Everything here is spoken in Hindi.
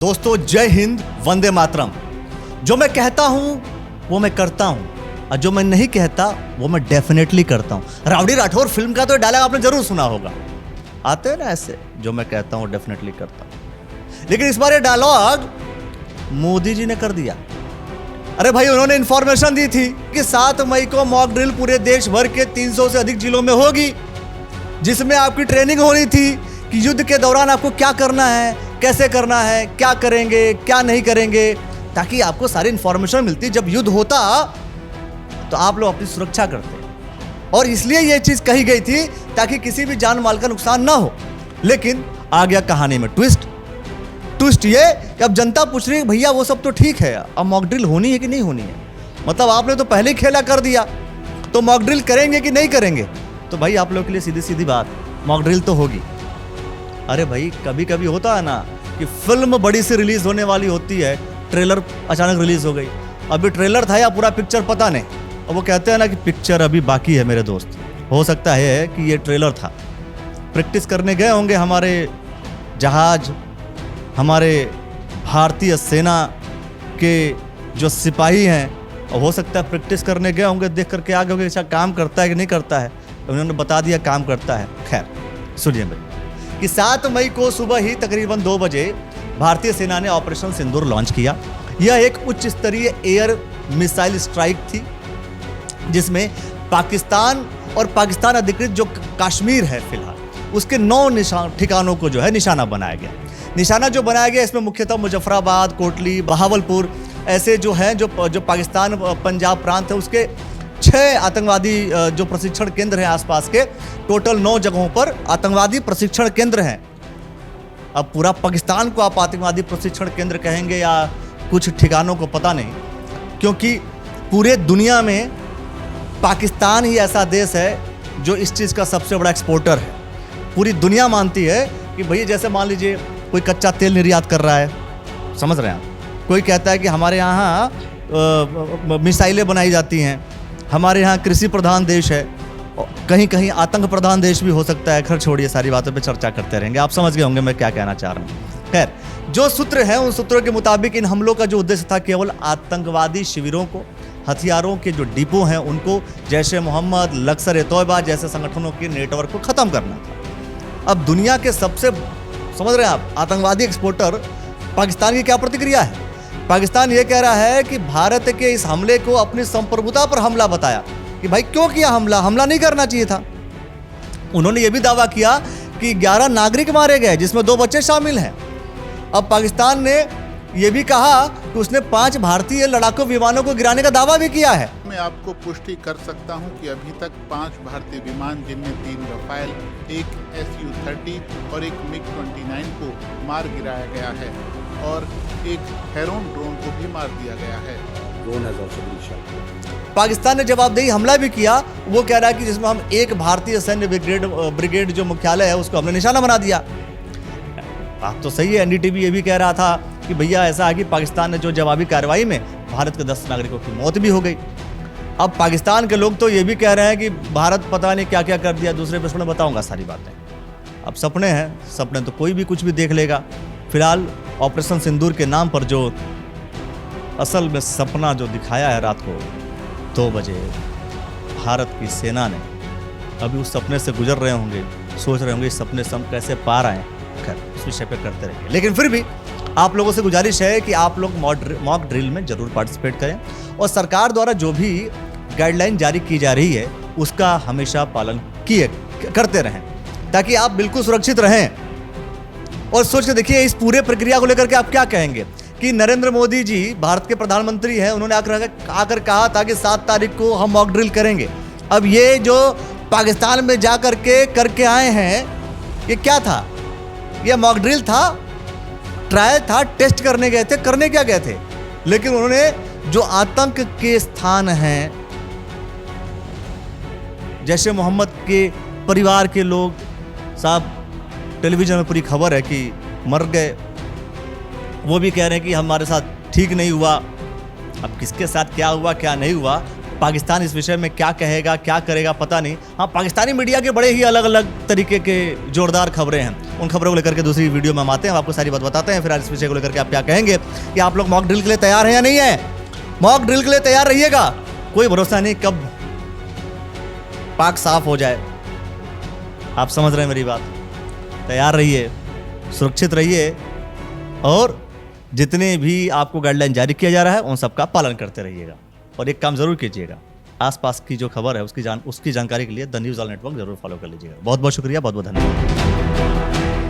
दोस्तों जय हिंद, वंदे मातरम। जो मैं कहता हूं वो मैं करता हूं, और जो मैं नहीं कहता वो मैं डेफिनेटली करता हूं। राउडी राठौर फिल्म का तो डायलॉग आपने जरूर सुना होगा, आते हैं ना ऐसे, जो मैं कहता हूं डेफिनेटली करता हूं। लेकिन इस बार ये डायलॉग मोदी जी ने कर दिया। अरे भाई, उन्होंने इंफॉर्मेशन दी थी कि 7 मई को मॉक ड्रिल पूरे देश भर के 300 से अधिक जिलों में होगी, जिसमें आपकी ट्रेनिंग होनी थी कि युद्ध के दौरान आपको क्या करना है, कैसे करना है, क्या करेंगे क्या नहीं करेंगे, ताकि आपको सारी इंफॉर्मेशन मिलती। जब युद्ध होता तो आप लोग अपनी सुरक्षा करते, और इसलिए यह चीज कही गई थी ताकि किसी भी जान माल का नुकसान ना हो। लेकिन आ गया कहानी में ट्विस्ट ये कि अब जनता पूछ रही है भैया वो सब तो ठीक है, अब मॉक ड्रिल होनी है कि नहीं होनी है। मतलब आपने तो पहले ही खेला कर दिया, तो मॉक ड्रिल करेंगे कि नहीं करेंगे। तो भाई आप लोगों के लिए सीधी सीधी बात, मॉक ड्रिल तो होगी। अरे भाई, कभी कभी होता है ना कि फिल्म बड़ी सी रिलीज होने वाली होती है, ट्रेलर अचानक रिलीज हो गई। अभी ट्रेलर था या पूरा पिक्चर पता नहीं, और वो कहते हैं ना कि पिक्चर अभी बाकी है। मेरे दोस्त, हो सकता है कि ये ट्रेलर था। प्रैक्टिस करने गए होंगे हमारे जहाज, हमारे भारतीय सेना के जो सिपाही हैं, और हो सकता है प्रैक्टिस करने गए होंगे, देख करके आगे होंगे अच्छा काम करता है कि नहीं करता है। उन्होंने बता दिया काम करता है। खैर सुनिए मेरी कि 7 मई को सुबह ही तकरीबन 2 बजे भारतीय सेना ने ऑपरेशन सिंदूर लॉन्च किया। यह एक उच्च स्तरीय एयर मिसाइल स्ट्राइक थी, जिसमें पाकिस्तान और पाकिस्तान अधिकृत जो कश्मीर है फिलहाल, उसके 9 ठिकानों को जो है निशाना बनाया गया। निशाना जो बनाया गया इसमें मुख्यतः मुजफ्फराबाद, कोटली, बहावलपुर ऐसे जो हैं जो पाकिस्तान पंजाब प्रांत है, उसके 6 आतंकवादी जो प्रशिक्षण केंद्र हैं आसपास के, टोटल 9 जगहों पर आतंकवादी प्रशिक्षण केंद्र हैं। अब पूरा पाकिस्तान को आप आतंकवादी प्रशिक्षण केंद्र कहेंगे या कुछ ठिकानों को पता नहीं, क्योंकि पूरे दुनिया में पाकिस्तान ही ऐसा देश है जो इस चीज़ का सबसे बड़ा एक्सपोर्टर है। पूरी दुनिया मानती है कि भैया, जैसे मान लीजिए कोई कच्चा तेल निर्यात कर रहा है, समझ रहे हैं आप, कोई कहता है कि हमारे यहाँ मिसाइलें बनाई जाती हैं, हमारे यहाँ कृषि प्रधान देश है, कहीं कहीं आतंक प्रधान देश भी हो सकता है। खैर छोड़िए, सारी बातों पे चर्चा करते रहेंगे, आप समझ गए होंगे मैं क्या कहना चाह रहा हूँ। खैर, जो सूत्र हैं उन सूत्रों के मुताबिक इन हमलों का जो उद्देश्य था केवल आतंकवादी शिविरों को, हथियारों के जो डिपो हैं उनको, जैशे मोहम्मद, लश्कर-ए-तौबा जैसे संगठनों के नेटवर्क को खत्म करना था। अब दुनिया के सबसे, समझ रहे हैं आप, आतंकवादी एक्सपोर्टर पाकिस्तान की क्या प्रतिक्रिया है? पाकिस्तान ये कह रहा है कि भारत के इस हमले को अपनी संप्रभुता पर हमला बताया कि भाई क्यों किया हमला नहीं करना चाहिए था। उन्होंने ये भी दावा किया कि 11 नागरिक मारे गए, जिसमें 2 बच्चे शामिल हैं। अब पाकिस्तान ने यह भी कहा कि उसने 5 भारतीय लड़ाकू विमानों को गिराने का दावा भी किया है। मैं आपको पुष्टि कर सकता हूं कि अभी तक 5 भारतीय विमान, जिनमें 3 रफाल, एक Su-30 और एक MiG-29 को मार गिराया गया है, और एक हेरोन ड्रोन को भी मार दिया गया है। पाकिस्तान ने जवाबदेही हमला भी किया। वो कह रहा है कि जिसमें हम एक भारतीय सैन्य ब्रिगेड जो मुख्यालय है उसको हमने निशाना बना दिया। बात तो सही है। एनडीटीवी ये भी कह रहा था कि भैया ऐसा है कि पाकिस्तान ने जो जवाबी कार्रवाई में भारत के 10 नागरिकों की मौत भी हो गई। अब पाकिस्तान के लोग तो ये भी कह रहे हैं कि भारत पता नहीं क्या क्या कर दिया। दूसरे प्रश्न में बताऊंगा सारी बातें। अब सपने हैं, सपने तो कोई भी कुछ भी देख लेगा। फिलहाल ऑपरेशन सिंदूर के नाम पर जो असल में सपना जो दिखाया है रात को 2 बजे, भारत की सेना ने, अभी उस सपने से गुजर रहे होंगे, सोच रहे होंगे इस सपने से हम कैसे पार आए। खैर, इस विषय पे करते रहेंगे। लेकिन फिर भी आप लोगों से गुजारिश है कि आप लोग मॉक ड्रिल में जरूर पार्टिसिपेट करें, और सरकार द्वारा जो भी गाइडलाइन जारी की जा रही है उसका हमेशा पालन करते रहें, ताकि आप बिल्कुल सुरक्षित रहें। और सोच के देखिए इस पूरे प्रक्रिया को लेकर के आप क्या कहेंगे कि नरेंद्र मोदी जी भारत के प्रधानमंत्री हैं, उन्होंने आकर कहा था कि 7 तारीख को हम मॉक ड्रिल करेंगे। अब ये जो पाकिस्तान में जा करके आए हैं, ये क्या था? ये मॉक ड्रिल था, ट्रायल था, टेस्ट करने गए थे, करने क्या गए थे? लेकिन उन्होंने जो आतंक के स्थान हैं, जैशे मोहम्मद के परिवार के लोग, साहब टेलीविजन में पूरी खबर है कि मर गए, वो भी कह रहे हैं कि हमारे साथ ठीक नहीं हुआ। अब किसके साथ क्या हुआ क्या नहीं हुआ पाकिस्तान इस विषय में क्या कहेगा, क्या करेगा, पता नहीं। हाँ, पाकिस्तानी मीडिया के बड़े ही अलग अलग तरीके के जोरदार खबरें हैं। उन खबरों को लेकर के दूसरी वीडियो में हम आते हैं, आपको सारी बात बताते हैं। फिर आज इस विषय को लेकर के आप क्या कहेंगे कि आप लोग मॉक ड्रिल के लिए तैयार हैं या नहीं है? मॉक ड्रिल के लिए तैयार रहिएगा, कोई भरोसा नहीं कब पाक साफ हो जाए। आप समझ रहे हैं मेरी बात? तैयार रहिए, सुरक्षित रहिए, और जितने भी आपको गाइडलाइन जारी किया जा रहा है उन सबका पालन करते रहिएगा। और एक काम जरूर कीजिएगा, आसपास की जो खबर है उसकी जानकारी के लिए द न्यूज़ ऑल नेटवर्क जरूर फॉलो कर लीजिएगा। बहुत बहुत शुक्रिया, बहुत बहुत धन्यवाद।